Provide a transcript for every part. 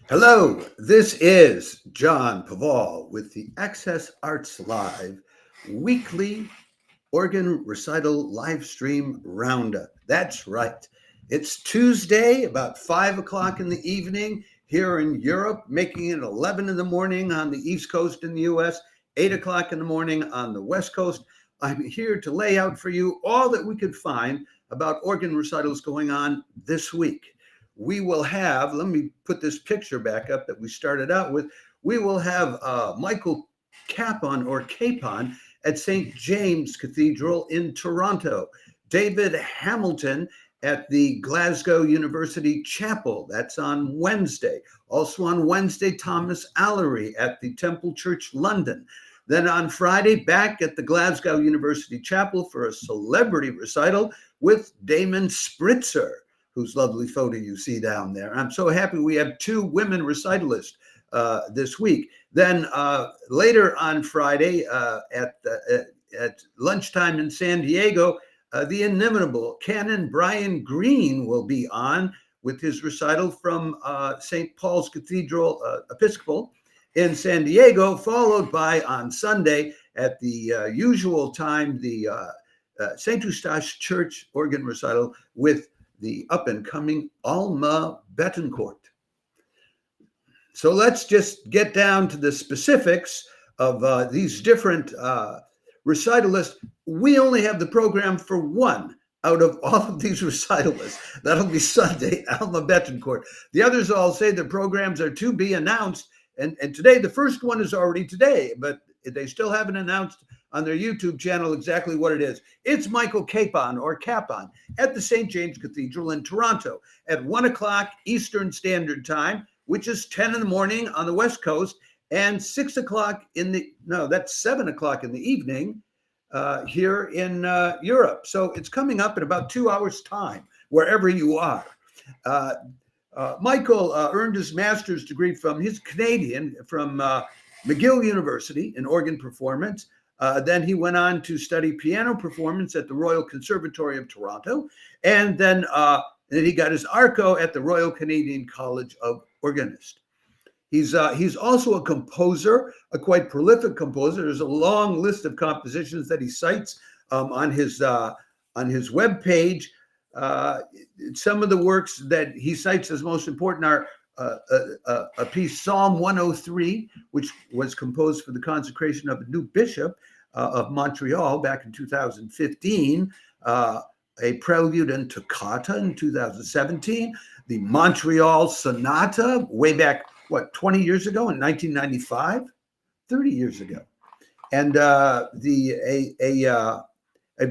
Hello, this is John Paval with the Access Arts Live weekly organ recital live stream roundup. That's right. It's Tuesday, about 5 o'clock in the evening here in Europe, making it 11 in the morning on the East Coast in the US, 8 o'clock in the morning on the West Coast. I'm here to lay out for you all that we could find about organ recitals going on this week. We will have, let me put this picture back up that we started out with. We will have Michael Capon or Capon at St. James Cathedral in Toronto, David Hamilton at the Glasgow University Chapel. That's on Wednesday. Also on Wednesday, Thomas Allery at the Temple Church, London. Then on Friday, back at the Glasgow University Chapel for a celebrity recital with Damin Spritzer, whose lovely photo you see down there. I'm so happy we have two women recitalists this week. Then later on Friday at lunchtime in San Diego, the inimitable Canon Brian Green will be on with his recital from St. Paul's Cathedral Episcopal in San Diego, followed by on Sunday at the usual time, the St. Eustache Church organ recital with the up-and-coming Alma Bettencourt. So let's just get down to the specifics of these different recitalists. We only have the program for one out of all of these recitalists. That'll be Sunday, Alma Bettencourt. The others all say the programs are to be announced. And today, the first one is already today, but they still haven't announced on their YouTube channel exactly what it is. It's Michael Capon or Capon at the St. James Cathedral in Toronto at 1 o'clock Eastern Standard Time, which is 10 in the morning on the West Coast, and 6 o'clock that's 7 o'clock in the evening here in Europe. So it's coming up in about 2 hours' time, wherever you are. Michael earned his master's degree he's Canadian, from McGill University in organ performance. Then he went on to study piano performance at the Royal Conservatory of Toronto. And then he got his ARCO at the Royal Canadian College of Organists. He's also a composer, a quite prolific composer. There's a long list of compositions that he cites on his webpage. Some of the works that he cites as most important are a piece, Psalm 103, which was composed for the consecration of a new bishop of Montreal back in 2015, a prelude and toccata in 2017, the Montreal Sonata way back, 20 years ago in 1995, 30 years ago. And a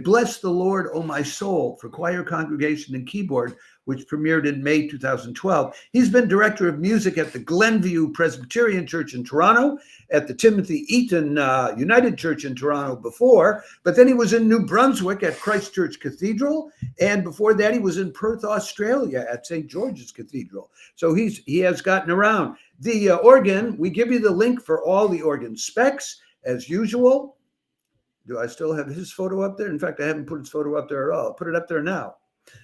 Bless the Lord, O My Soul for choir, congregation, and keyboard, which premiered in May 2012. He's been director of music at the Glenview Presbyterian Church in Toronto, at the Timothy Eaton United Church in Toronto before, but then he was in New Brunswick at Christ Church Cathedral, and before that he was in Perth, Australia at St. George's Cathedral. So he has gotten around. The organ, we give you the link for all the organ specs, as usual. Do I still have his photo up there? In fact, I haven't put his photo up there at all. I'll put it up there now.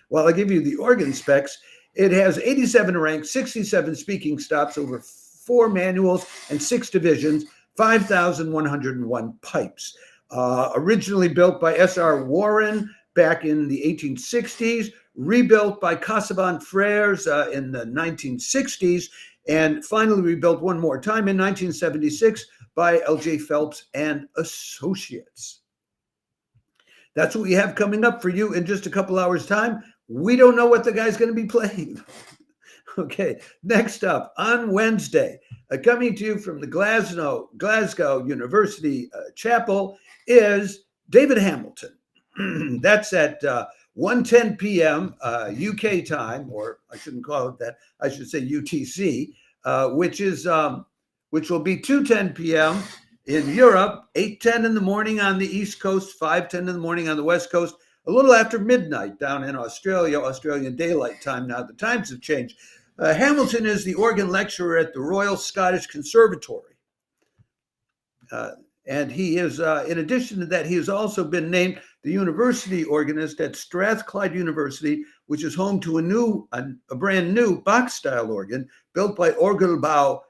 Well, I'll give you the organ specs. It has 87 ranks, 67 speaking stops, over 4 manuals, and 6 divisions, 5,101 pipes. Originally built by S.R. Warren back in the 1860s, rebuilt by Casaubon Frères in the 1960s, and finally rebuilt one more time in 1976 by L.J. Phelps and Associates. That's what we have coming up for you in just a couple hours' time. We don't know what the guy's going to be playing. Okay, next up, on Wednesday, coming to you from the Glasgow University Chapel is David Hamilton. That's at 1:10 p.m. UK time, or I shouldn't call it that, I should say UTC, which will be 2:10 p.m. in Europe, 8:10 in the morning on the East Coast, 5:10 in the morning on the West Coast, a little after midnight down in Australia, Australian Daylight Time. Now the times have changed. Hamilton is the organ lecturer at the Royal Scottish Conservatory. And he is, in addition to that, he has also been named the university organist at Strathclyde University, which is home to a brand new Bach-style organ built by Orgelbau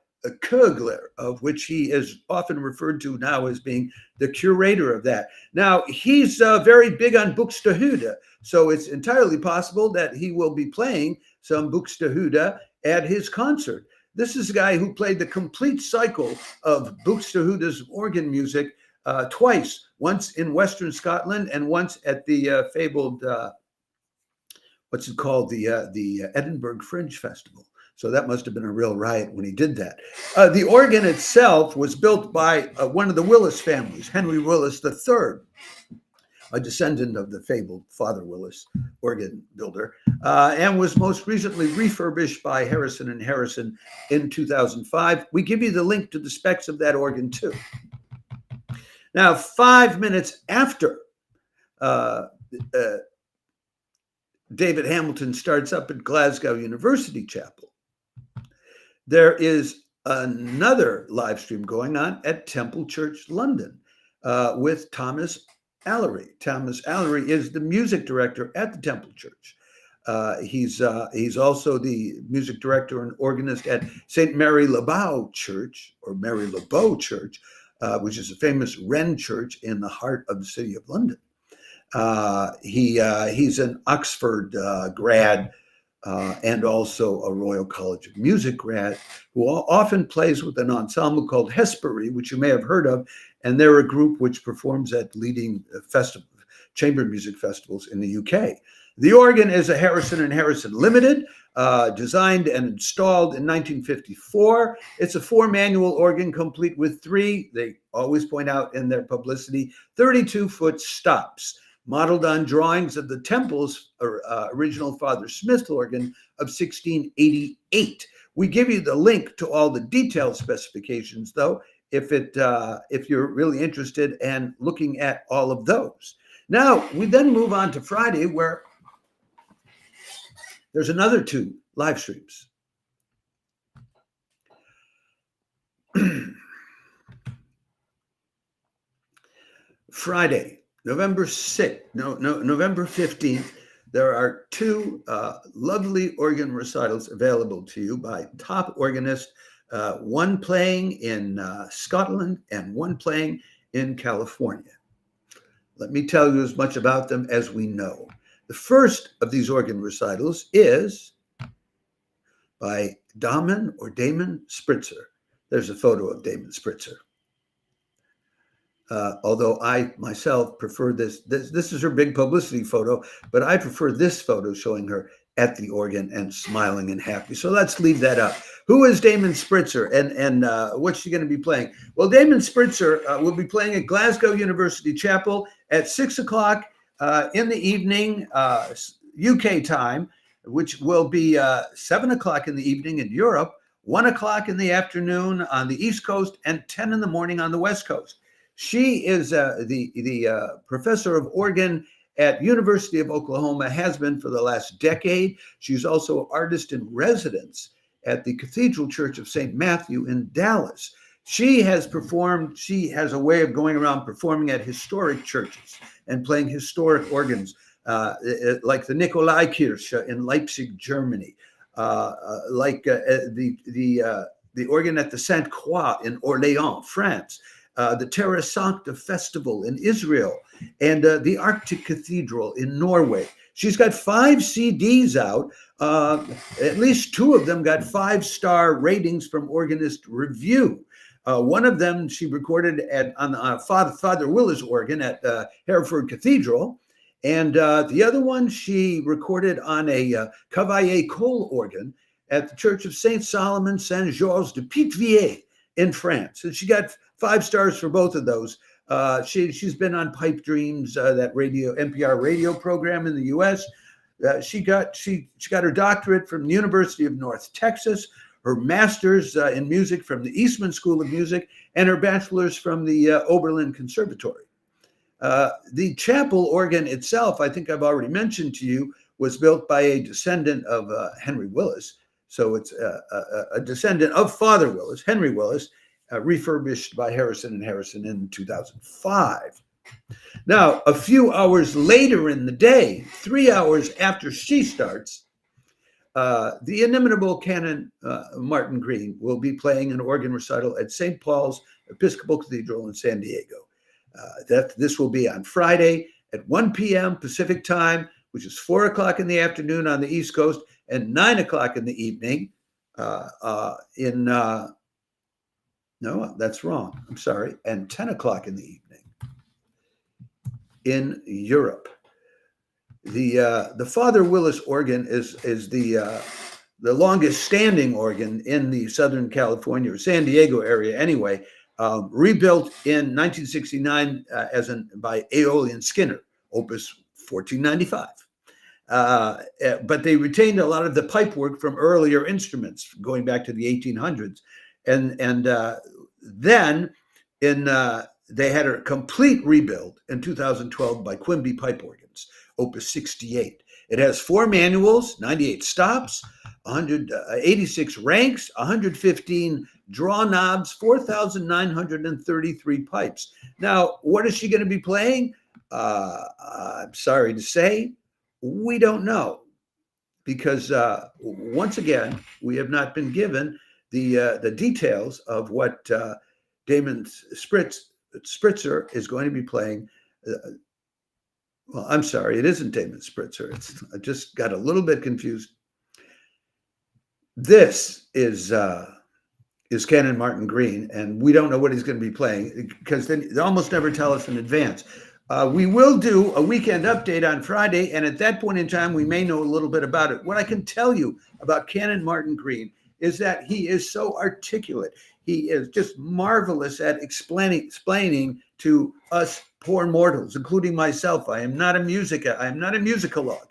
Kugler, of which he is often referred to now as being the curator of that. Now, he's very big on Buxtehude, so it's entirely possible that he will be playing some Buxtehude at his concert. This is a guy who played the complete cycle of Buxtehude's organ music twice, once in Western Scotland and once at the fabled, what's it called, the Edinburgh Fringe Festival. So that must have been a real riot when he did that. The organ itself was built by one of the Willis families, Henry Willis III, a descendant of the fabled Father Willis, organ builder, and was most recently refurbished by Harrison and Harrison in 2005. We give you the link to the specs of that organ too. Now, 5 minutes after David Hamilton starts up at Glasgow University Chapel, there is another live stream going on at Temple Church, London, with Thomas Allery. Thomas Allery is the music director at the Temple Church. He's also the music director and organist at St. Mary Le Bow Church, or Mary Le Bow Church, which is a famous Wren church in the heart of the city of London. He's an Oxford grad, and also a Royal College of Music grad, who often plays with an ensemble called Hespery, which you may have heard of, and they're a group which performs at leading chamber music festivals in the UK. The organ is a Harrison and Harrison Limited, designed and installed in 1954. It's a 4-manual organ complete with 3, they always point out in their publicity, 32-foot stops, modeled on drawings of the Temple's original Father Smith organ of 1688. We give you the link to all the detailed specifications, though, if you're really interested in looking at all of those. Now, we then move on to Friday, where there's another 2 live streams. Friday, November 15th, there are 2 lovely organ recitals available to you by top organists, one playing in Scotland and one playing in California. Let me tell you as much about them as we know. The first of these organ recitals is by Damin Spritzer. There's a photo of Damin Spritzer. Although I myself prefer this is her big publicity photo, but I prefer this photo showing her at the organ and smiling and happy. So let's leave that up. Who is Damin Spritzer, and what's she going to be playing? Well, Damin Spritzer will be playing at Glasgow University Chapel at 6 o'clock in the evening, UK time, which will be 7 o'clock in the evening in Europe, 1 o'clock in the afternoon on the East Coast, and 10 in the morning on the West Coast. She is the professor of organ at University of Oklahoma, has been for the last decade. She's also an artist in residence at the Cathedral Church of St. Matthew in Dallas. She has a way of going around performing at historic churches and playing historic organs, like the Nikolaikirche in Leipzig, Germany, like the organ at the Sainte Croix in Orléans, France, the Terra Sancta Festival in Israel, and the Arctic Cathedral in Norway. She's got 5 CDs out. At least 2 of them got 5-star ratings from Organist Review. One of them she recorded on Father Willis organ at Hereford Cathedral. And the other one she recorded on a Cavalier Cole organ at the Church of Saint Solomon Saint-Georges de Pithiviers in France. And she got 5 stars for both of those. She's been on Pipe Dreams, that NPR radio program in the U.S. She got her doctorate from the University of North Texas, her master's in music from the Eastman School of Music, and her bachelor's from the Oberlin Conservatory. The chapel organ itself, I think I've already mentioned to you, was built by a descendant of Henry Willis. So it's a descendant of Father Willis, Henry Willis, refurbished by Harrison and Harrison in 2005. Now, a few hours later in the day, 3 hours after she starts, the inimitable Canon Martin Green will be playing an organ recital at St. Paul's Episcopal Cathedral in San Diego. This will be on Friday at 1 p.m. Pacific time, which is 4 o'clock in the afternoon on the East Coast, and 9 o'clock in the evening no, that's wrong. I'm sorry. And 10 o'clock in the evening in Europe. The Father Willis organ is the longest standing organ in the Southern California or San Diego area anyway, rebuilt in 1969 by Aeolian Skinner, Opus 1495. But they retained a lot of the pipe work from earlier instruments going back to the 1800s. And then they had a complete rebuild in 2012 by Quimby Pipe Organs, Opus 68. It has 4 manuals, 98 stops, 186 ranks, 115 draw knobs, 4,933 pipes. Now, what is she going to be playing? I'm sorry to say, we don't know, because once again, we have not been given the details of what Damin Spritzer is going to be playing. Well, I'm sorry, it isn't Damin Spritzer. I just got a little bit confused. This is Canon Martin Green, and we don't know what he's going to be playing because they almost never tell us in advance. We will do a weekend update on Friday, and at that point in time, we may know a little bit about it. What I can tell you about Canon Martin Green is that he is so articulate. He is just marvelous at explaining to us poor mortals, including myself. I am not a musicologue.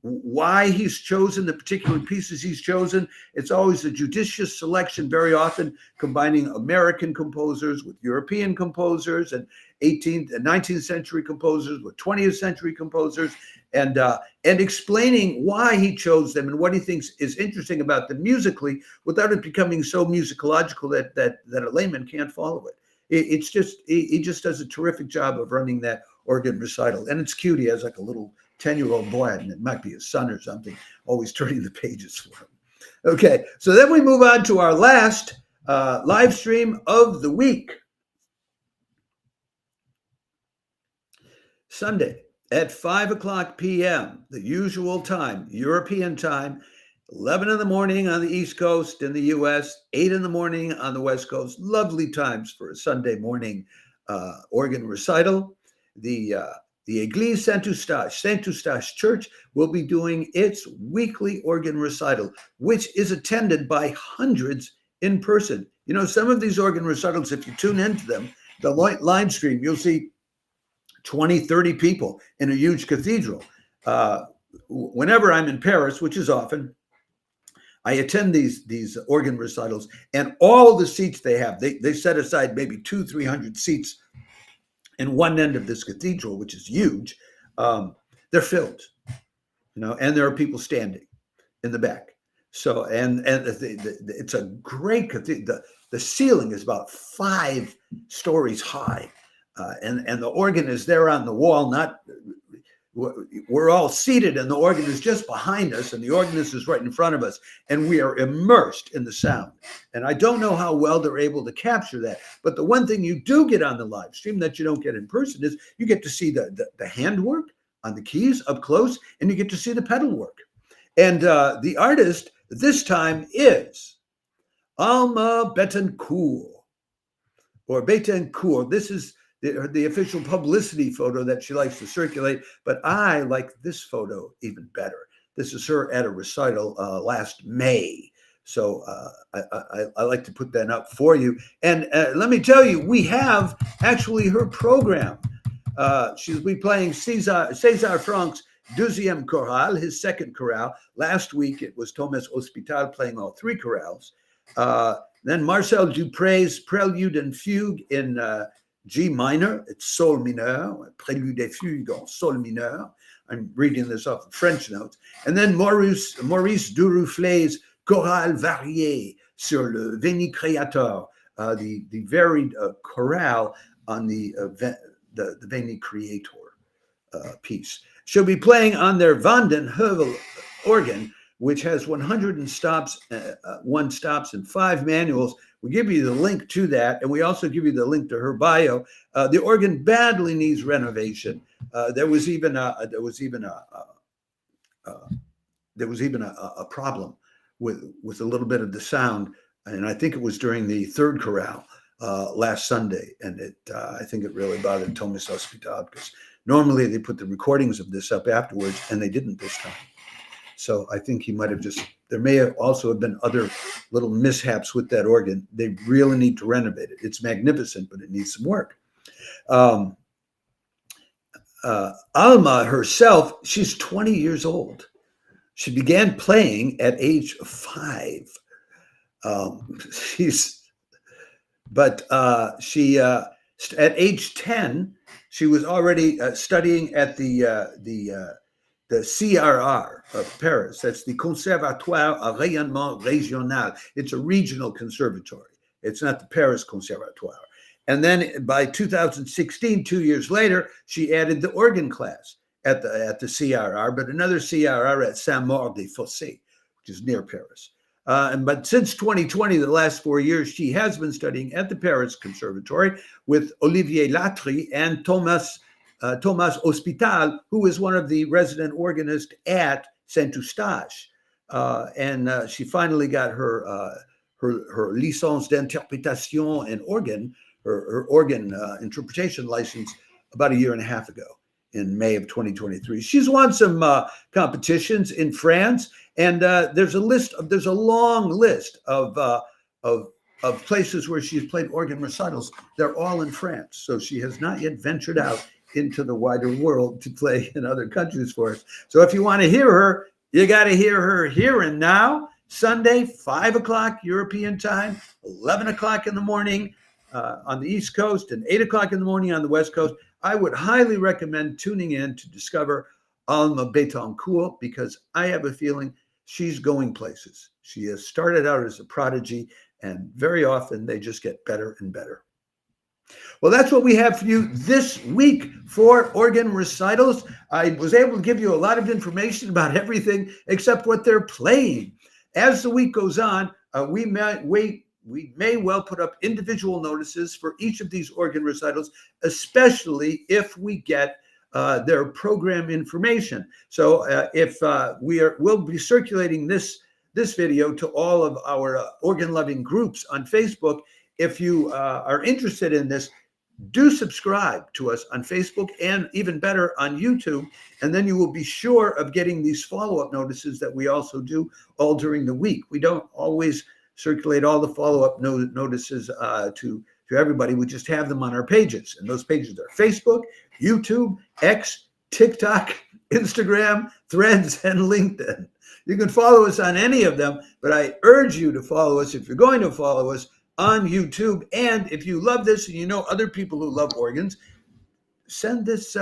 Why he's chosen the particular pieces he's chosen, it's always a judicious selection, very often combining American composers with European composers and 18th and 19th century composers with 20th century composers, and explaining why he chose them and what he thinks is interesting about them musically without it becoming so musicological that a layman can't follow it. He just does a terrific job of running that organ recital. And it's cute. He has like a little 10-year-old boy, and it might be his son or something, always turning the pages for him. Okay, so then we move on to our last live stream of the week. Sunday at 5 o'clock p.m., the usual time, European time, 11 in the morning on the East Coast in the U.S., 8 in the morning on the West Coast. Lovely times for a Sunday morning organ recital. The Église Saint-Eustache Church will be doing its weekly organ recital, which is attended by hundreds in person. You know, some of these organ recitals, if you tune into them, the live stream, you'll see 20, 30 people in a huge cathedral. Whenever I'm in Paris, which is often, I attend these organ recitals, and all the seats they have, they set aside maybe 200-300 seats in one end of this cathedral, which is huge. They're filled, you know, and there are people standing in the back. So, and it's a great cathedral. The ceiling is about 5 stories high, and the organ is there on the wall. We're all seated, and the organ is just behind us, and the organist is right in front of us, and we are immersed in the sound. And I don't know how well they're able to capture that, but the one thing you do get on the live stream that you don't get in person is you get to see the handwork on the keys up close, and you get to see the pedal work. And the artist this time is Alma Bettencourt, or Bettencourt. This is the official publicity photo that she likes to circulate, but I like this photo even better. This is her at a recital last May. So I like to put that up for you. And let me tell you, we have actually her program. She'll be playing César Franck's Deuxième Chorale, his second chorale. Last week, it was Thomas Hospital playing all 3 chorales. Then Marcel Dupre's Prelude and Fugue in G minor, it's Sol mineur, Prélude et Fugue en Sol mineur. I'm reading this off of French notes. And then Maurice Duruflé's Chorale variée sur le Veni Créateur, the varied chorale on the the Veni Creator piece. She'll be playing on their Vanden Heuvel organ, which has 101 stops and 5 manuals. We give you the link to that, and we also give you the link to her bio. The organ badly needs renovation. There was even a problem with a little bit of the sound, and I think it was during the third chorale last Sunday, and I think it really bothered Thomas Hospital, because normally they put the recordings of this up afterwards, and they didn't this time. So I think he might have there may have also been other little mishaps with that organ. They really need to renovate it. It's magnificent, but it needs some work. Alma herself, she's 20 years old. She began playing at age 5. At age 10, she was already studying at the CRR of Paris. That's the Conservatoire à Rayonnement Régional. It's a regional conservatory. It's not the Paris Conservatoire. And then by 2016, 2 years later, she added the organ class at the CRR, but another CRR at Saint-Maur-des-Fossés, which is near Paris. But since 2020, the last 4 years, she has been studying at the Paris Conservatory with Olivier Latry and Thomas Hospital, who is one of the resident organists at Saint Eustache. And she finally got her licence d'interprétation and organ, her organ interpretation license about 1.5 years ago in May of 2023. She's won some competitions in France, and there's a long list of places where she's played organ recitals. They're all in France, so she has not yet ventured out into the wider world to play in other countries for us. So if you want to hear her, you got to hear her here and now, Sunday, 5 o'clock European time, 11 o'clock in the morning on the East Coast, and 8 o'clock in the morning on the West Coast. I would highly recommend tuning in to discover Alma Bettencourt, because I have a feeling she's going places. She has started out as a prodigy, and very often they just get better and better. Well, that's what we have for you this week for organ recitals. I was able to give you a lot of information about everything except what they're playing. As the week goes on, we may well put up individual notices for each of these organ recitals, especially if we get their program information. So we'll be circulating this video to all of our organ-loving groups on Facebook. If you are interested in this, do subscribe to us on Facebook, and even better on YouTube, and then you will be sure of getting these follow-up notices that we also do all during the week. We don't always circulate all the follow-up notices to everybody. We just have them on our pages, and those pages are Facebook, YouTube, X, TikTok, Instagram, Threads, and LinkedIn. You can follow us on any of them, but I urge you to follow us, if you're going to follow us, on YouTube. And if you love this and you know other people who love organs, send this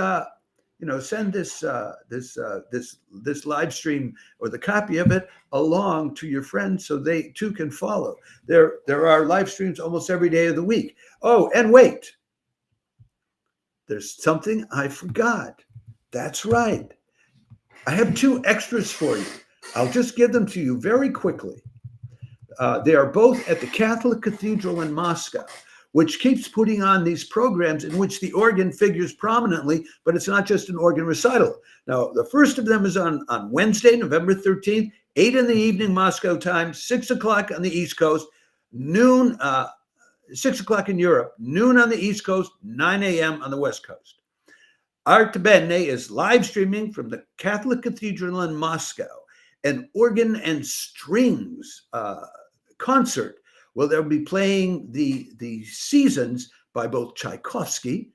this live stream or the copy of it along to your friends so they too can follow. There are live streams almost every day of the week. Oh, and wait, there's something I forgot. That's right. I have 2 extras for you. I'll just give them to you very quickly. They are both at the Catholic Cathedral in Moscow, which keeps putting on these programs in which the organ figures prominently, but it's not just an organ recital. Now, the first of them is on Wednesday, November 13th, 8 in the evening, Moscow time, 6 o'clock on the East Coast, noon, 6 o'clock in Europe, noon on the East Coast, 9 a.m. on the West Coast. Artbene is live streaming from the Catholic Cathedral in Moscow, an organ and strings concert. Well, they'll be playing the seasons by both Tchaikovsky,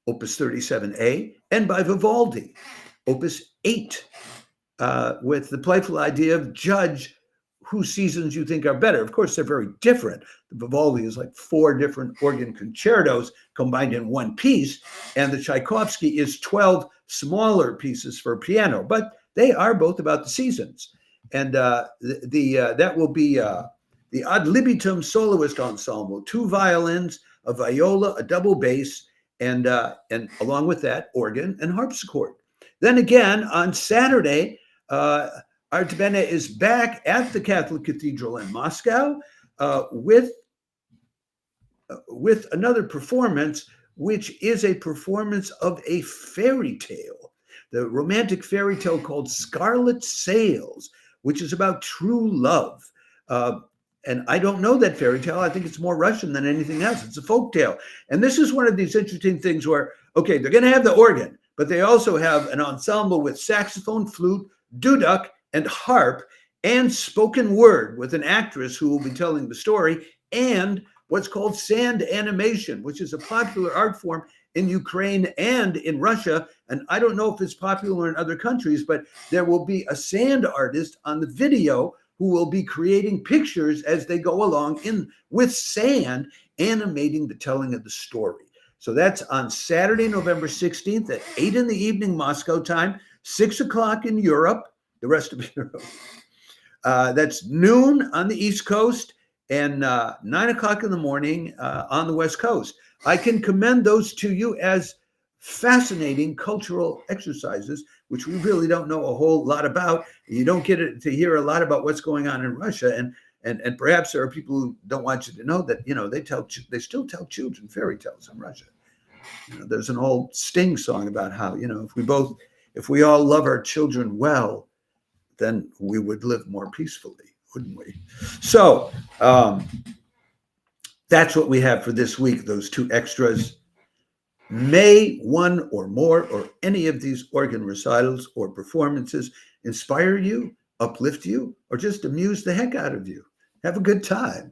Opus 37A, and by Vivaldi, Opus 8, with the playful idea of judge whose seasons you think are better. Of course, they're very different. The Vivaldi is like 4 different organ concertos combined in one piece, and the Tchaikovsky is 12 smaller pieces for piano, but they are both about the seasons. And that will be the Ad Libitum Soloist Ensemble, 2 violins, a viola, a double bass, and along with that, organ and harpsichord. Then again, on Saturday, Artbene is back at the Catholic Cathedral in Moscow with another performance, which is a performance of a fairy tale, the romantic fairy tale called Scarlet Sails, which is about true love. And I don't know that fairy tale. I think it's more Russian than anything else. It's a folk tale. And this is one of these interesting things where, okay, they're going to have the organ, but they also have an ensemble with saxophone, flute, duduk, and harp, and spoken word with an actress who will be telling the story, and what's called sand animation, which is a popular art form in Ukraine and in Russia. And I don't know if it's popular in other countries, but there will be a sand artist on the video who will be creating pictures as they go along with sand, animating the telling of the story. So that's on Saturday, November 16th at 8 in the evening, Moscow time, 6 o'clock in Europe, the rest of Europe. That's noon on the East Coast and 9 o'clock in the morning on the West Coast. I can commend those to you as fascinating cultural exercises, which we really don't know a whole lot about. You don't get to hear a lot about what's going on in Russia, and perhaps there are people who don't want you to know that they still tell children fairy tales in Russia. There's an old Sting song about how if we all love our children well, then we would live more peacefully, wouldn't we? So that's what we have for this week. Those two extras. May one or more or any of these organ recitals or performances inspire you, uplift you, or just amuse the heck out of you. Have a good time.